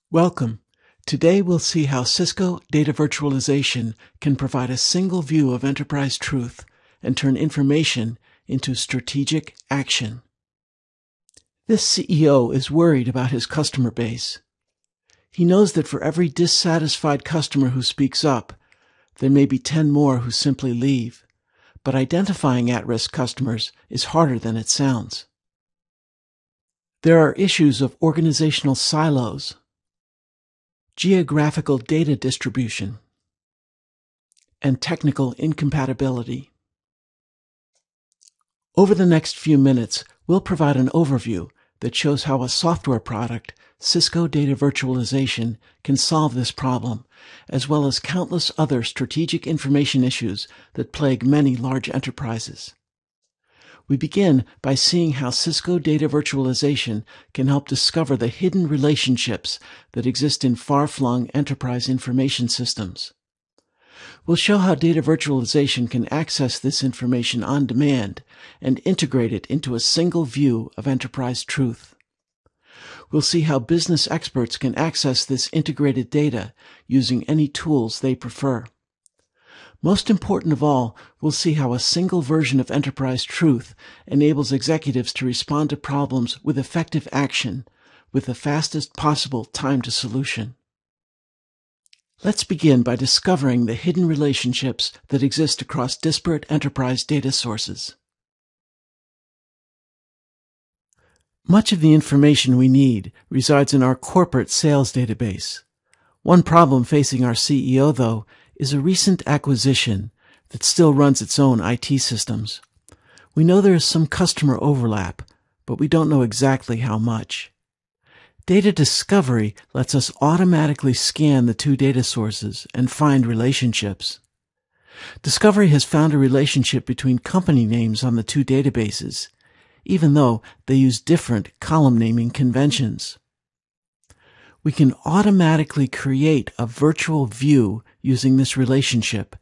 Welcome. Today we'll see how Cisco Data Virtualization can provide a single view of enterprise truth and turn information into strategic action. This CEO is worried about his customer base. He knows that for every dissatisfied customer who speaks up, there may be 10 more who simply leave. But identifying at-risk customers is harder than it sounds. There are issues of organizational silos, geographical data distribution, and technical incompatibility. Over the next few minutes, we'll provide an overview that shows how a software product, Cisco Data Virtualization, can solve this problem, as well as countless other strategic information issues that plague many large enterprises. We begin by seeing how Cisco Data Virtualization can help discover the hidden relationships that exist in far-flung enterprise information systems. We'll show how data virtualization can access this information on demand and integrate it into a single view of enterprise truth. We'll see how business experts can access this integrated data using any tools they prefer. Most important of all, we'll see how a single version of enterprise truth enables executives to respond to problems with effective action, with the fastest possible time to solution. Let's begin by discovering the hidden relationships that exist across disparate enterprise data sources. Much of the information we need resides in our corporate sales database. One problem facing our CEO, though, is a recent acquisition that still runs its own IT systems. We know there is some customer overlap, but we don't know exactly how much. Data discovery lets us automatically scan the two data sources and find relationships. Discovery has found a relationship between company names on the two databases, even though they use different column naming conventions. We can automatically create a virtual view using this relationship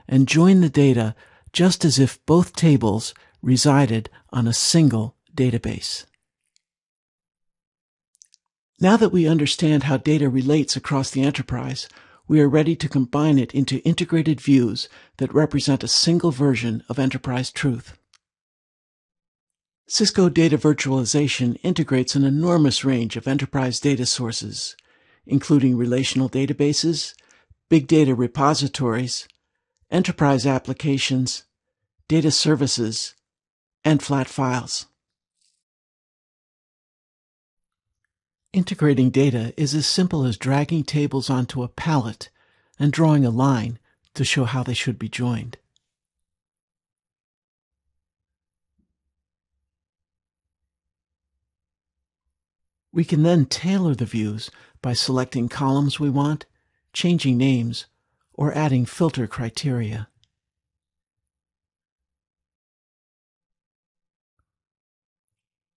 and join the data just as if both tables resided on a single database. Now that we understand how data relates across the enterprise, we are ready to combine it into integrated views that represent a single version of enterprise truth. Cisco Data Virtualization integrates an enormous range of enterprise data sources, including relational databases, big data repositories, enterprise applications, data services, and flat files. Integrating data is as simple as dragging tables onto a palette and drawing a line to show how they should be joined. We can then tailor the views by selecting columns we want, changing names, or adding filter criteria.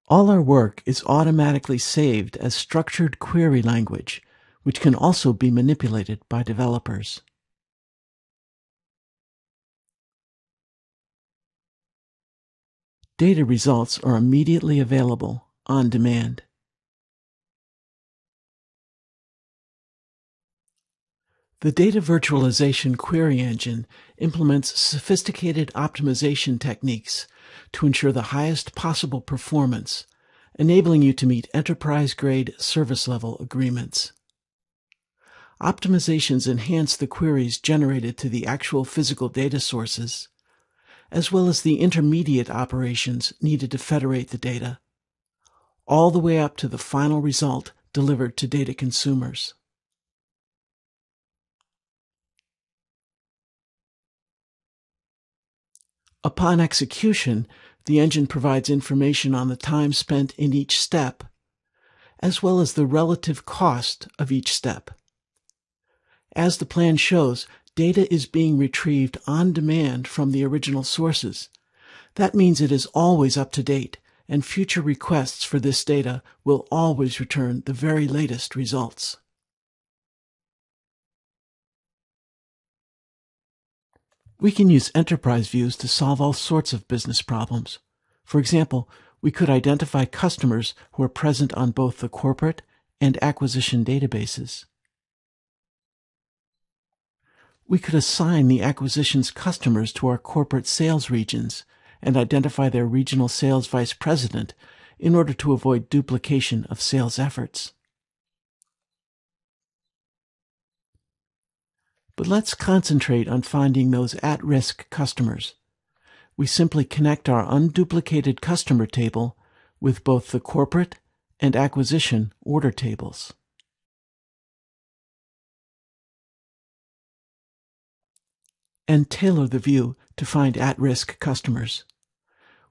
All our work is automatically saved as structured query language, which can also be manipulated by developers. Data results are immediately available on demand. The Data Virtualization Query Engine implements sophisticated optimization techniques to ensure the highest possible performance, enabling you to meet enterprise-grade service-level agreements. Optimizations enhance the queries generated to the actual physical data sources, as well as the intermediate operations needed to federate the data, all the way up to the final result delivered to data consumers. Upon execution, the engine provides information on the time spent in each step, as well as the relative cost of each step. As the plan shows, data is being retrieved on demand from the original sources. That means it is always up to date, and future requests for this data will always return the very latest results. We can use enterprise views to solve all sorts of business problems. For example, we could identify customers who are present on both the corporate and acquisition databases. We could assign the acquisition's customers to our corporate sales regions and identify their regional sales vice president in order to avoid duplication of sales efforts. But let's concentrate on finding those at-risk customers. We simply connect our unduplicated customer table with both the corporate and acquisition order tables. And tailor the view to find at-risk customers.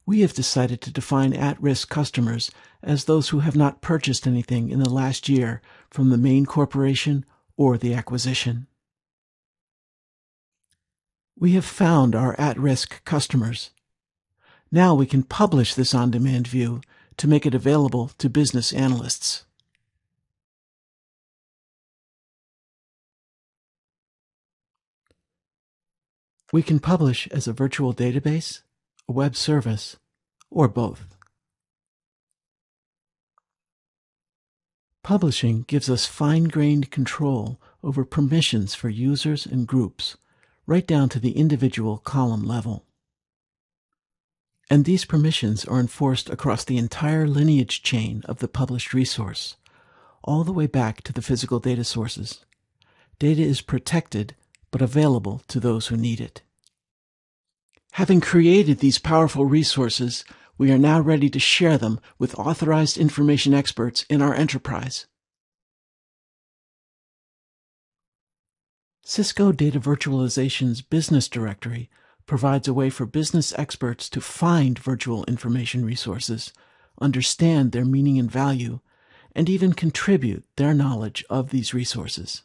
We have decided to define at-risk customers as those who have not purchased anything in the last year from the main corporation or the acquisition. We have found our at-risk customers. Now we can publish this on-demand view to make it available to business analysts. We can publish as a virtual database, a web service, or both. Publishing gives us fine-grained control over permissions for users and groups, right down to the individual column level. And these permissions are enforced across the entire lineage chain of the published resource, all the way back to the physical data sources. Data is protected, but available to those who need it. Having created these powerful resources, we are now ready to share them with authorized information experts in our enterprise. Cisco Data Virtualization's Business Directory provides a way for business experts to find virtual information resources, understand their meaning and value, and even contribute their knowledge of these resources.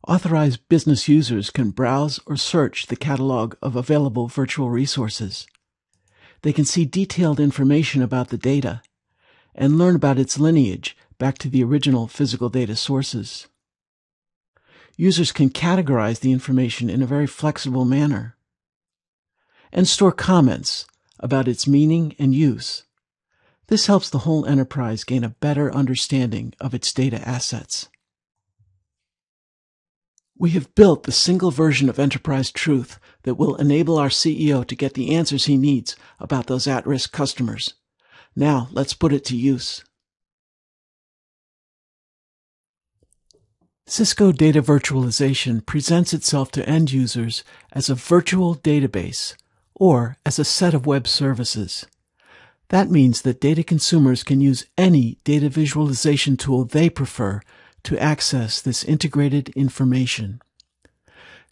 Authorized business users can browse or search the catalog of available virtual resources. They can see detailed information about the data and learn about its lineage back to the original physical data sources. Users can categorize the information in a very flexible manner and store comments about its meaning and use. This helps the whole enterprise gain a better understanding of its data assets. We have built the single version of enterprise truth that will enable our CEO to get the answers he needs about those at-risk customers. Now, let's put it to use. Cisco Data Virtualization presents itself to end users as a virtual database or as a set of web services. That means that data consumers can use any data visualization tool they prefer to access this integrated information.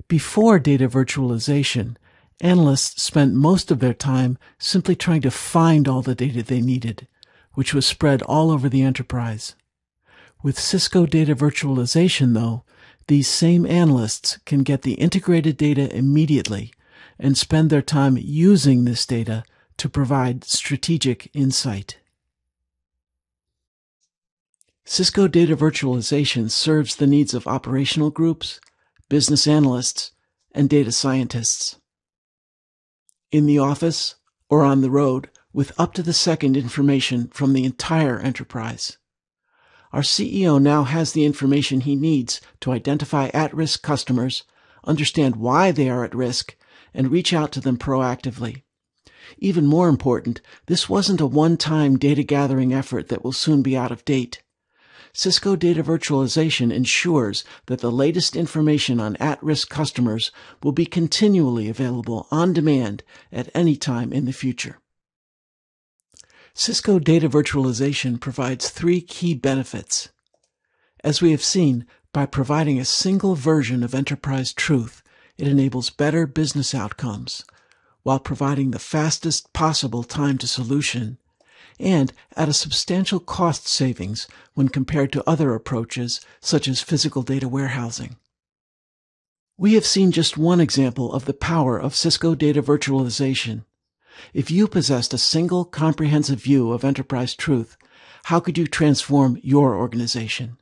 Before data virtualization, analysts spent most of their time simply trying to find all the data they needed, which was spread all over the enterprise. With Cisco Data Virtualization, though, these same analysts can get the integrated data immediately and spend their time using this data to provide strategic insight. Cisco Data Virtualization serves the needs of operational groups, business analysts, and data scientists. In the office or on the road, with up-to-the-second information from the entire enterprise. Our CEO now has the information he needs to identify at-risk customers, understand why they are at risk, and reach out to them proactively. Even more important, this wasn't a one-time data gathering effort that will soon be out of date. Cisco Data Virtualization ensures that the latest information on at-risk customers will be continually available on demand at any time in the future. Cisco Data Virtualization provides three key benefits. As we have seen, by providing a single version of enterprise truth, it enables better business outcomes, while providing the fastest possible time to solution, and at a substantial cost savings when compared to other approaches such as physical data warehousing. We have seen just one example of the power of Cisco Data Virtualization. If you possessed a single comprehensive view of enterprise truth, how could you transform your organization?